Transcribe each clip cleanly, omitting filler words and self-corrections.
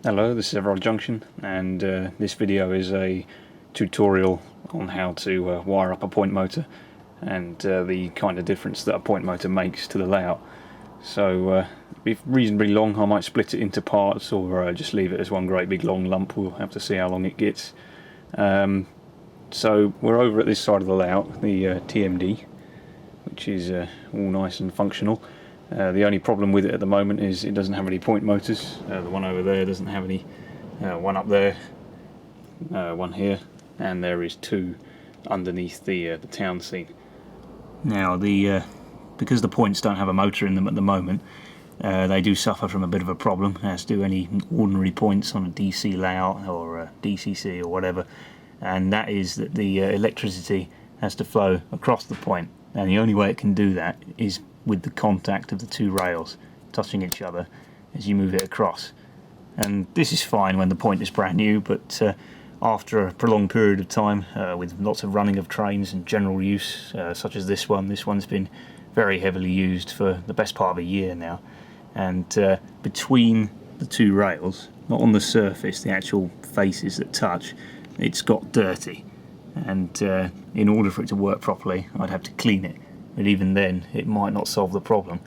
Hello, this is Everard Junction, and this video is a tutorial on how to wire up a point motor and the kind of difference that a point motor makes to the layout. So it'll be reasonably long. I might split it into parts or just leave it as one great big long lump. We'll have to see how long it gets. So we're over at this side of the layout, the TMD, which is all nice and functional. The only problem with it at the moment is it doesn't have any point motors. The one over there doesn't have any. One up there, one here, and there is two underneath the town scene. Now, because the points don't have a motor in them at the moment, they do suffer from a bit of a problem, as do any ordinary points on a DC layout or a DCC or whatever, and that is that the electricity has to flow across the point, and the only way it can do that is with the contact of the two rails touching each other as you move it across. And this is fine when the point is brand new, but after a prolonged period of time with lots of running of trains and general use, such as this one's been very heavily used for the best part of a year now, and between the two rails, not on the surface, the actual faces that touch, it's got dirty, and in order for it to work properly I'd have to clean it. But even then it might not solve the problem.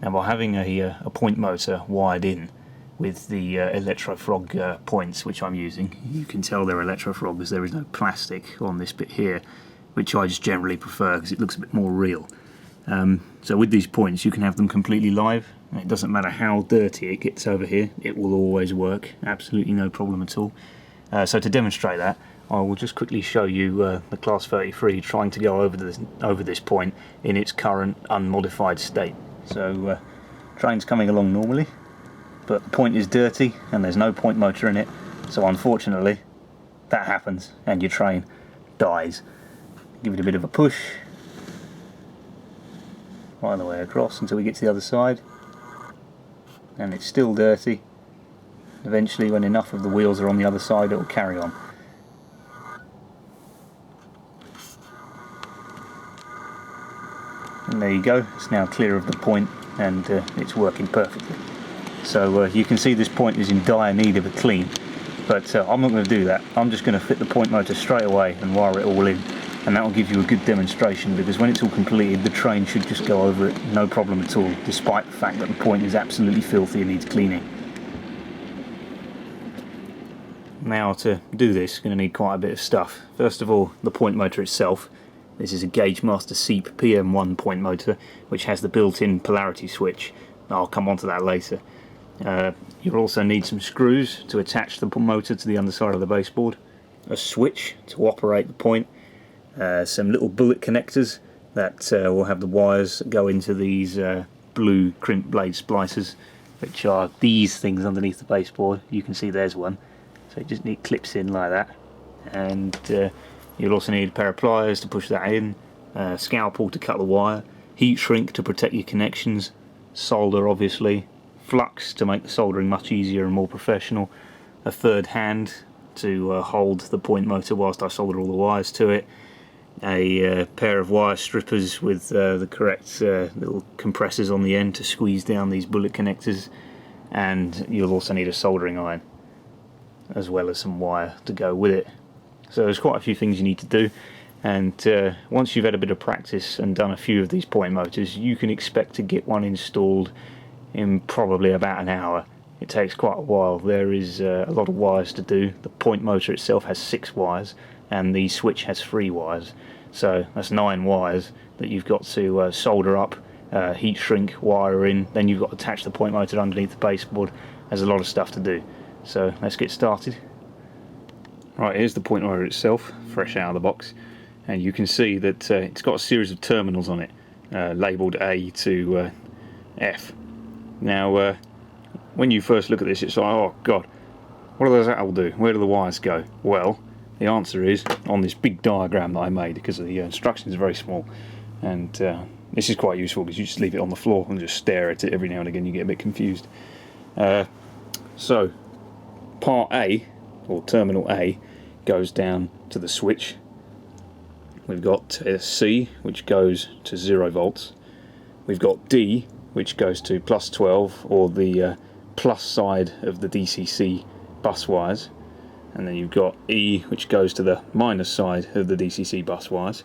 Now, by having a point motor wired in with the electrofrog points which I'm using, you can tell they're electrofrog because there is no plastic on this bit here, which I just generally prefer because it looks a bit more real. So with these points you can have them completely live, and it doesn't matter how dirty it gets over here, it will always work, absolutely no problem at all. So to demonstrate that, I will just quickly show you the Class 33 trying to go over this point in its current unmodified state. So train's coming along normally, but the point is dirty and there's no point motor in it, so unfortunately that happens and your train dies. Give it a bit of a push right the way across until we get to the other side, and it's still dirty. Eventually, when enough of the wheels are on the other side, it will carry on. And there you go, it's now clear of the point and it's working perfectly. So you can see this point is in dire need of a clean, but I'm not going to do that. I'm just going to fit the point motor straight away and wire it all in, and that will give you a good demonstration, because when it's all completed the train should just go over it no problem at all, despite the fact that the point is absolutely filthy and needs cleaning. Now, to do this, you're going to need quite a bit of stuff. First of all, the point motor itself. This is a Gagemaster Seep PM1 point motor, which has the built-in Polarity Switch. I'll come on to that later. You'll also need some screws to attach the motor to the underside of the baseboard, a switch to operate the point, some little bullet connectors that will have the wires that go into these blue crimp blade splicers, which are these things underneath the baseboard. You can see there's one. So it just clips in like that, and you'll also need a pair of pliers to push that in, a scalpel to cut the wire, heat shrink to protect your connections, solder obviously, flux to make the soldering much easier and more professional, a third hand to hold the point motor whilst I solder all the wires to it, a pair of wire strippers with the correct little compressors on the end to squeeze down these bullet connectors, and you'll also need a soldering iron, as well as some wire to go with it. So there's quite a few things you need to do, and once you've had a bit of practice and done a few of these point motors, you can expect to get one installed in probably about an hour. It takes quite a while. There is a lot of wires to do. The point motor itself has 6 wires and the switch has 3 wires, so that's 9 wires that you've got to solder up, heat shrink, wire in, then you've got to attach the point motor underneath the baseboard. There's a lot of stuff to do. So let's get started. Right, here's the point motor itself, fresh out of the box, and you can see that it's got a series of terminals on it, labelled A to F. Now, when you first look at this, it's like, oh god, what does that all do? Where do the wires go? Well, the answer is on this big diagram that I made, because the instructions are very small, and this is quite useful because you just leave it on the floor and just stare at it every now and again. You get a bit confused. So part A, or terminal A, goes down to the switch. We've got C, which goes to 0 volts. We've got D, which goes to plus 12, or the plus side of the DCC bus wires, and then you've got E, which goes to the minus side of the DCC bus wires.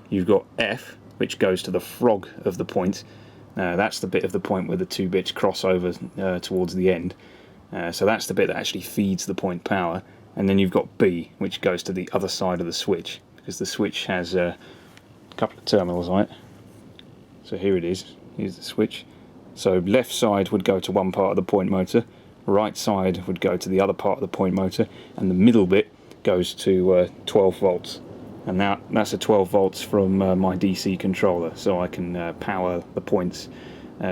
You've got F, which goes to the frog of the point. That's the bit of the point where the two bits cross over towards the end. So that's the bit that actually feeds the point power. And then you've got B, which goes to the other side of the switch, because the switch has a couple of terminals on it. So here it is. Here's the switch. So left side would go to one part of the point motor, right side would go to the other part of the point motor, and the middle bit goes to 12 volts. And now that's a 12 volts from my DC controller, so I can power the points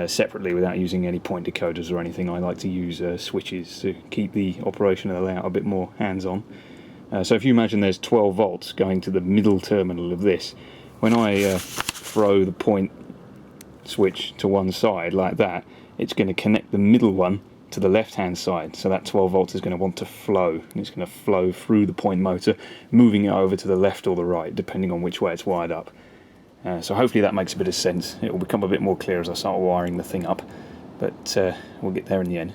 separately without using any point decoders or anything. I like to use switches to keep the operation of the layout a bit more hands-on. So if you imagine there's 12 volts going to the middle terminal of this, when I throw the point switch to one side like that, it's going to connect the middle one to the left hand side, so that 12 volts is going to want to flow, and it's going to flow through the point motor, moving it over to the left or the right depending on which way it's wired up. So hopefully that makes a bit of sense. It will become a bit more clear as I start wiring the thing up, but we'll get there in the end.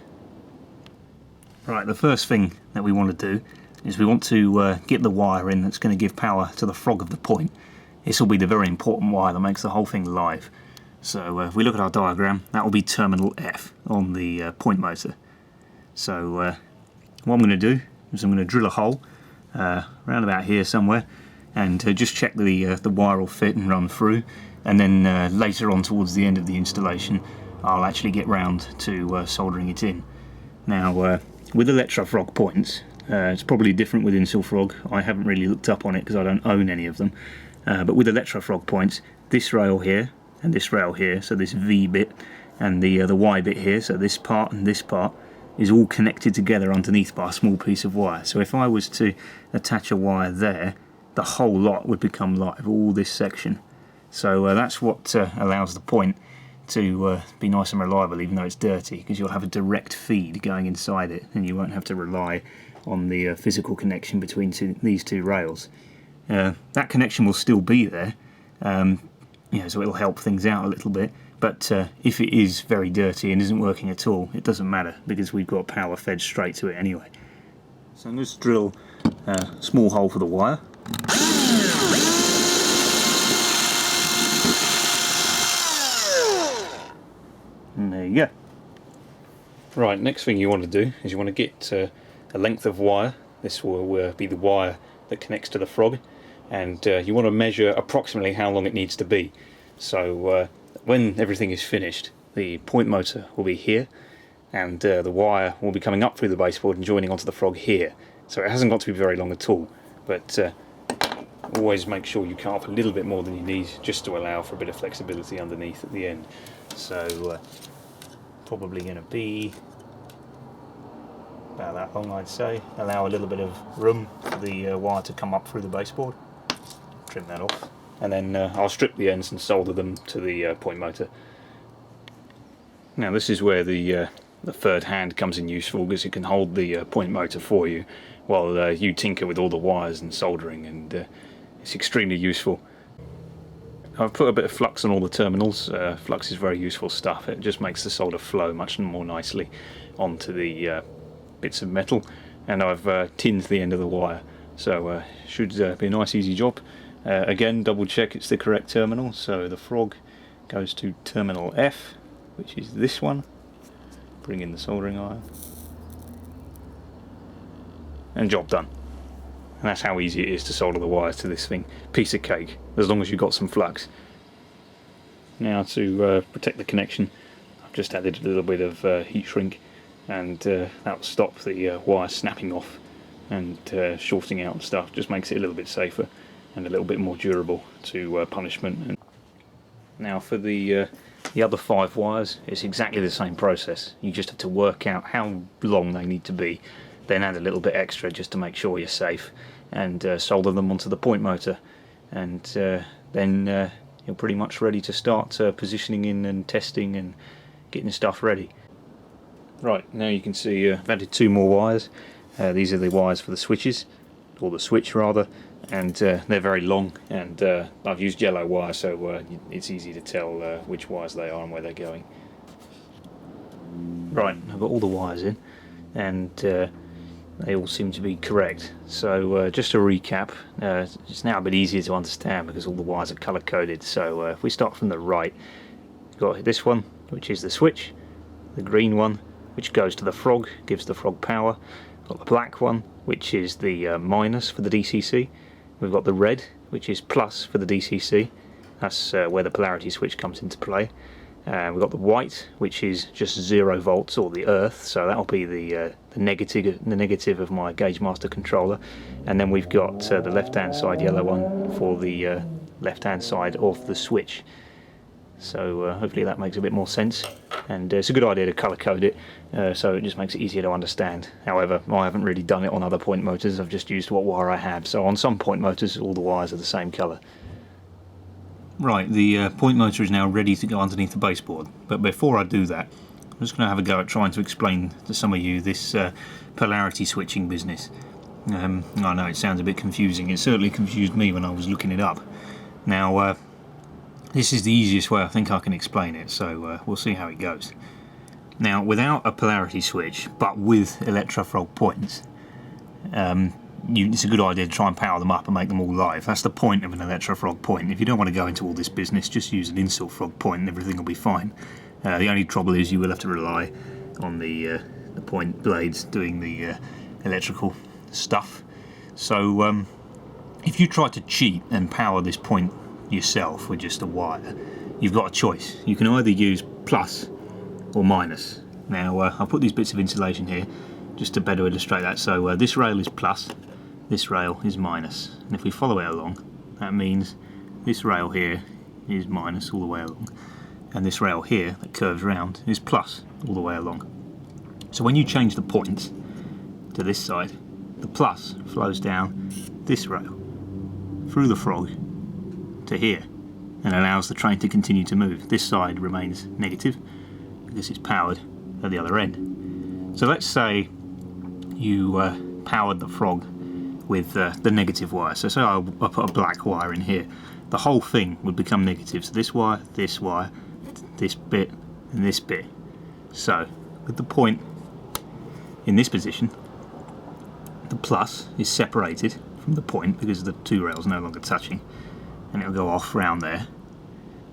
Right, the first thing that we want to do is we want to get the wire in that's going to give power to the frog of the point. This will be the very important wire that makes the whole thing live. So if we look at our diagram, that will be terminal F on the point motor. So what I'm going to do is I'm going to drill a hole around about here somewhere, and just check the wire will fit and run through, and then later on towards the end of the installation I'll actually get round to soldering it in. Now with electrofrog points, it's probably different with Insulfrog. I haven't really looked up on it because I don't own any of them, but with electrofrog points, this rail here and this rail here, so this V bit and the Y bit here, so this part and this part is all connected together underneath by a small piece of wire. So if I was to attach a wire there, the whole lot would become live, all this section. So that's what allows the point to be nice and reliable even though it's dirty, because you'll have a direct feed going inside it and you won't have to rely on the physical connection between these two rails. That connection will still be there, so it'll help things out a little bit, but if it is very dirty and isn't working at all, it doesn't matter because we've got power fed straight to it anyway. So I'm going to drill a small hole for the wire. And there you go. Right, next thing you want to do is you want to get a length of wire. This will be the wire that connects to the frog, and you want to measure approximately how long it needs to be. So when everything is finished, the point motor will be here, and the wire will be coming up through the baseboard and joining onto the frog here. So it hasn't got to be very long at all, but always make sure you cut off a little bit more than you need, just to allow for a bit of flexibility underneath at the end. So probably going to be about that long, I'd say. Allow a little bit of room for the wire to come up through the baseboard. Trim that off, and then I'll strip the ends and solder them to the point motor. Now this is where the third hand comes in useful, because it can hold the point motor for you while you tinker with all the wires and soldering, and it's extremely useful. I've put a bit of flux on all the terminals. Flux is very useful stuff. It just makes the solder flow much more nicely onto the bits of metal, and I've tinned the end of the wire, so should be a nice easy job. Again, double check it's the correct terminal. So the frog goes to terminal F, which is this one. Bring in the soldering iron, and job done. And that's how easy it is to solder the wires to this thing. Piece of cake, as long as you've got some flux. Now to protect the connection, I've just added a little bit of heat shrink, and that will stop the wire snapping off and shorting out and stuff. Just makes it a little bit safer and a little bit more durable to punishment. And now for the other 5 wires, it's exactly the same process. You just have to work out how long they need to be, then add a little bit extra just to make sure you're safe, and solder them onto the point motor, and then you're pretty much ready to start positioning in and testing and getting stuff ready. Right, now you can see I've added 2 more wires. These are the wires for the switches, or the switch rather, and they're very long, and I've used yellow wire, so it's easy to tell which wires they are and where they're going. Right, I've got all the wires in, and they all seem to be correct. So just to recap, it's now a bit easier to understand because all the wires are colour coded. So if we start from the right, we've got this one, which is the switch, the green one, which goes to the frog, gives the frog power. We've got the black one, which is the minus for the DCC. We've got the red, which is plus for the DCC. That's where the polarity switch comes into play. We've got the white, which is just 0 volts, or the earth, so that'll be the negative of my Gauge Master controller. And then we've got the left-hand side yellow one for the left-hand side of the switch. So hopefully that makes a bit more sense, and it's a good idea to colour code it, so it just makes it easier to understand. However, I haven't really done it on other point motors. I've just used what wire I have, so on some point motors all the wires are the same colour. Right, the point motor is now ready to go underneath the baseboard, but before I do that, I'm just going to have a go at trying to explain to some of you this polarity switching business. I know it sounds a bit confusing. It certainly confused me when I was looking it up. Now, this is the easiest way I think I can explain it, so we'll see how it goes. Now, without a polarity switch, but with electrofrog points, it's a good idea to try and power them up and make them all live. That's the point of an electrofrog point. If you don't want to go into all this business, just use an install frog point and everything will be fine. The only trouble is you will have to rely on the point blades doing the electrical stuff. So if you try to cheat and power this point yourself with just a wire, you've got a choice. You can either use plus or minus. Now I'll put these bits of insulation here just to better illustrate that. So this rail is plus, this rail is minus, and if we follow it along, that means this rail here is minus all the way along, and this rail here that curves round is plus all the way along. So when you change the point to this side, the plus flows down this rail through the frog to here and allows the train to continue to move. This side remains negative because it's powered at the other end. So let's say you powered the frog with the negative wire. So say I put a black wire in here, the whole thing would become negative. So this wire, this bit, and this bit. So with the point in this position, the plus is separated from the point because the two rails are no longer touching, and it'll go off round there.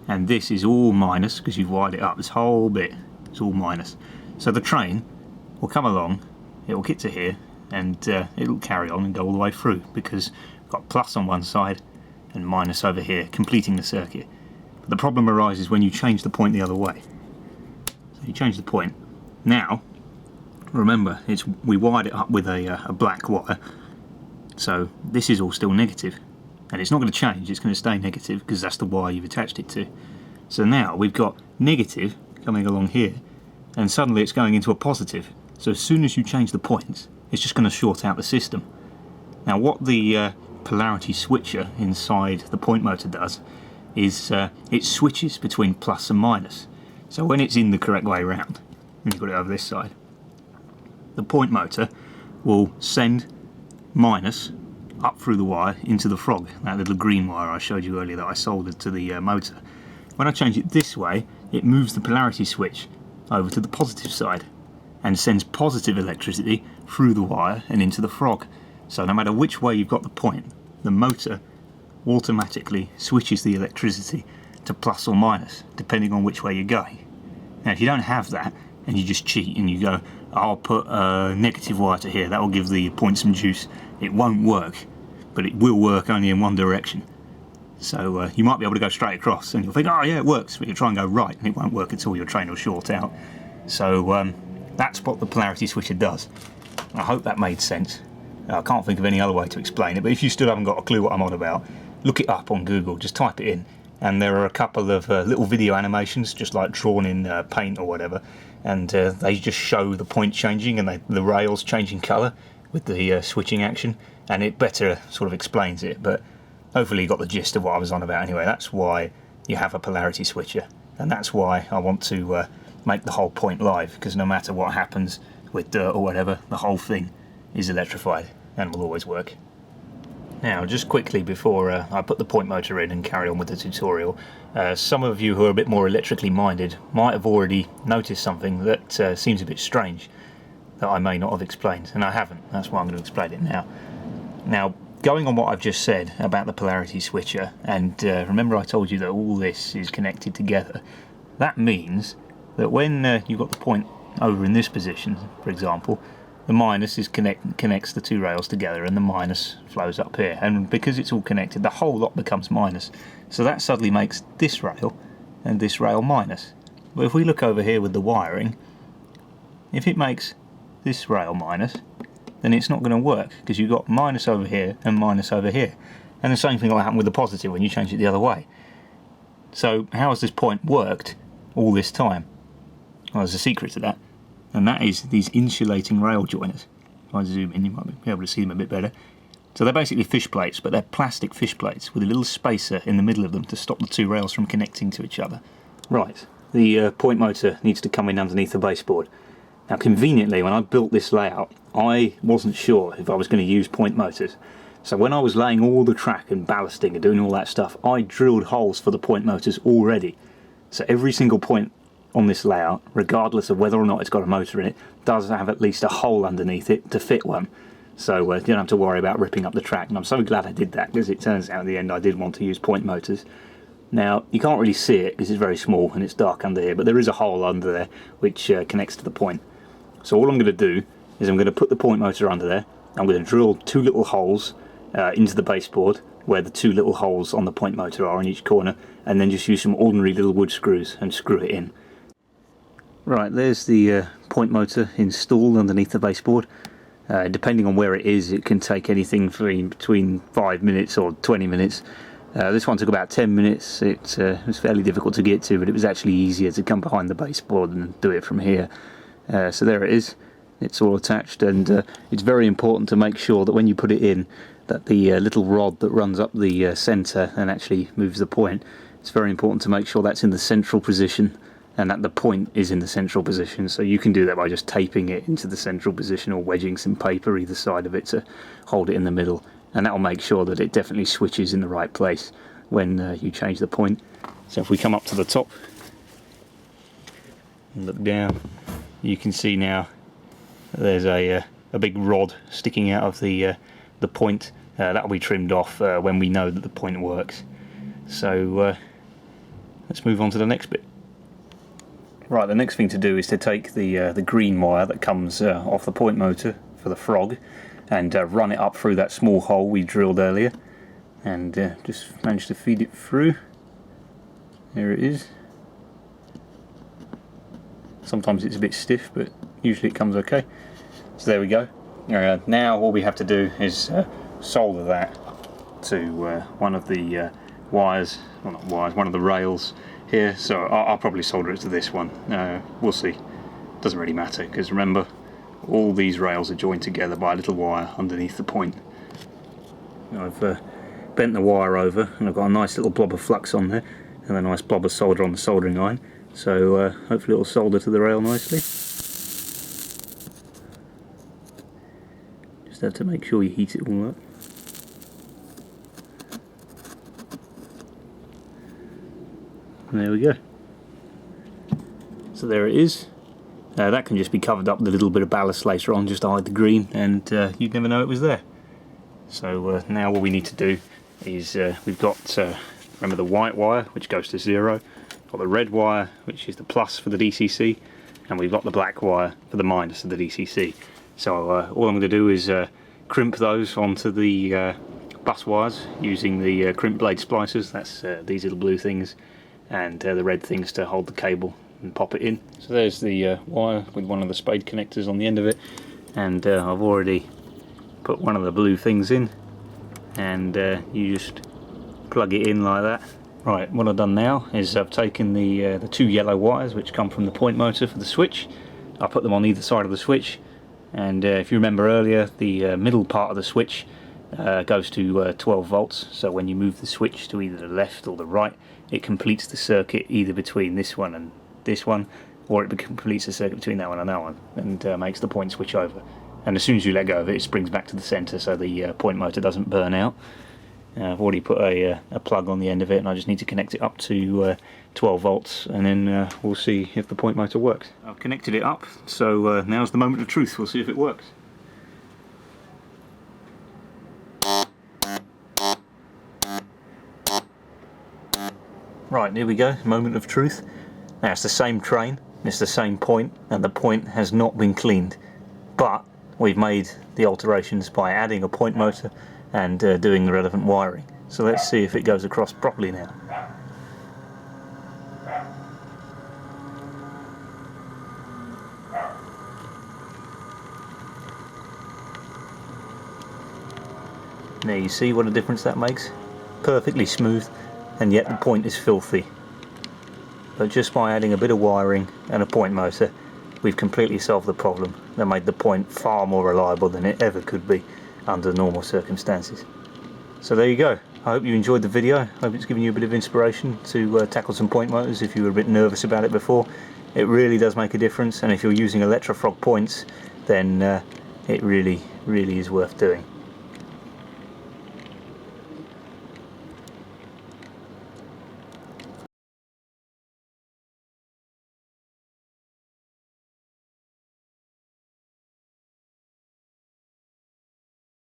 And this is all minus because you've wired it up. This whole bit is all minus. So the train will come along, it will get to here, and it'll carry on and go all the way through because we've got plus on one side and minus over here, completing the circuit. But the problem arises when you change the point the other way. So you change the point. Now, remember, we wired it up with a black wire, so this is all still negative, and it's not going to change, it's going to stay negative because that's the wire you've attached it to. So now we've got negative coming along here, and suddenly it's going into a positive. So as soon as you change the points, it's just going to short out the system. Now what the polarity switcher inside the point motor does is it switches between plus and minus. So when it's in the correct way round, and you've got it over this side, the point motor will send minus up through the wire into the frog, that little green wire I showed you earlier that I soldered to the motor. When I change it this way, it moves the polarity switch over to the positive side and sends positive electricity through the wire and into the frog. So no matter which way you've got the point, the motor automatically switches the electricity to plus or minus depending on which way you're going. Now if you don't have that and you just cheat and you go, I'll put a negative wire to here, that will give the point some juice, it won't work, but it will work only in one direction. So you might be able to go straight across and you'll think, oh yeah, it works, but you try and go right and it won't work at all, your train will short out. So that's what the polarity switcher does. I hope that made sense. I can't think of any other way to explain it, but if you still haven't got a clue what I'm on about, look it up on Google, just type it in, and there are a couple of little video animations, just like drawn in paint or whatever, and they just show the point changing and the rails changing colour with the switching action, and it better sort of explains it, but hopefully you got the gist of what I was on about anyway. That's why you have a polarity switcher, and that's why I want to make the whole point live, because no matter what happens with dirt or whatever, the whole thing is electrified and will always work. Now, just quickly before I put the point motor in and carry on with the tutorial, some of you who are a bit more electrically minded might have already noticed something that seems a bit strange that I may not have explained, and I haven't. That's why I'm going to explain it now. Now, going on what I've just said about the polarity switcher, and remember I told you that all this is connected together, that means that when you've got the point over in this position, for example, the minus connects the two rails together and the minus flows up here, and because it's all connected the whole lot becomes minus, so that suddenly makes this rail and this rail minus. But if we look over here with the wiring, if it makes this rail minus, then it's not going to work because you've got minus over here and minus over here, and the same thing will happen with the positive when you change it the other way. So how has this point worked all this time? Well, there's a secret to that, and that is these insulating rail joiners. If I zoom in, you might be able to see them a bit better. So they're basically fish plates, but they're plastic fish plates with a little spacer in the middle of them to stop the two rails from connecting to each other. Right, the point motor needs to come in underneath the baseboard. Now, conveniently, when I built this layout, I wasn't sure if I was going to use point motors. So when I was laying all the track and ballasting and doing all that stuff, I drilled holes for the point motors already. So every single point on this layout, regardless of whether or not it's got a motor in it, does have at least a hole underneath it to fit one. So you don't have to worry about ripping up the track, and I'm so glad I did that, because it turns out in the end I did want to use point motors. Now, you can't really see it because it's very small and it's dark under here, but there is a hole under there which connects to the point. So all I'm going to do is I'm going to put the point motor under there. I'm going to drill two little holes into the baseboard where the two little holes on the point motor are in each corner, and then just use some ordinary little wood screws and screw it in. Right, there's the point motor installed underneath the baseboard. Depending on where it is, it can take anything between 5 minutes or 20 minutes. This one took about 10 minutes. It was fairly difficult to get to, but it was actually easier to come behind the baseboard and do it from here. So there it is, it's all attached, and it's very important to make sure that when you put it in, that the little rod that runs up the centre and actually moves the point, it's very important to make sure that's in the central position and that the point is in the central position. So you can do that by just taping it into the central position or wedging some paper either side of it to hold it in the middle, and that will make sure that it definitely switches in the right place when you change the point. So if we come up to the top and look down, you can see now there's a big rod sticking out of the point. That will be trimmed off when we know that the point works. So let's move on to the next bit. Right, the next thing to do is to take the green wire that comes off the point motor for the frog and run it up through that small hole we drilled earlier, and just manage to feed it through. There it is. Sometimes it's a bit stiff, but usually it comes okay. So there we go. Now all we have to do is solder that to one of the wires, well, not wires, one of the rails here. So I'll probably solder it to this one. We'll see. Doesn't really matter, because remember, all these rails are joined together by a little wire underneath the point. I've bent the wire over, and I've got a nice little blob of flux on there, and a nice blob of solder on the soldering iron. So hopefully it'll solder to the rail nicely. Just have to make sure you heat it all up. And there we go. So there it is. That can just be covered up with a little bit of ballast later on just to hide the green, and you'd never know it was there. So now what we need to do is we've got, remember, the white wire which goes to 0, got the red wire which is the plus for the DCC, and we've got the black wire for the minus of the DCC. So all I'm going to do is crimp those onto the bus wires using the crimp blade splicers. That's these little blue things, and the red things to hold the cable and pop it in. So there's the wire with one of the spade connectors on the end of it, and I've already put one of the blue things in, and you just plug it in like that. Right, what I've done now is I've taken the two yellow wires which come from the point motor for the switch. I put them on either side of the switch, and if you remember earlier, the middle part of the switch goes to 12 volts, so when you move the switch to either the left or the right, it completes the circuit either between this one and this one, or it completes the circuit between that one and that one, and makes the point switch over. and as soon as you let go of it, it springs back to the centre so the point motor doesn't burn out. I've already put a plug on the end of it, and I just need to connect it up to 12 volts, and then we'll see if the point motor works. I've connected it up, so now's the moment of truth. We'll see if it works. Right, here we go, moment of truth. Now it's the same train, it's the same point, and the point has not been cleaned. But we've made the alterations by adding a point motor and doing the relevant wiring. So let's see if it goes across properly now. Now you see what a difference that makes? Perfectly smooth, and yet the point is filthy. But just by adding a bit of wiring and a point motor, we've completely solved the problem and made the point far more reliable than it ever could be under normal circumstances. So there you go. I hope you enjoyed the video. I hope it's given you a bit of inspiration to tackle some point motors if you were a bit nervous about it before. It really does make a difference, and if you're using electrofrog points, then it really is worth doing.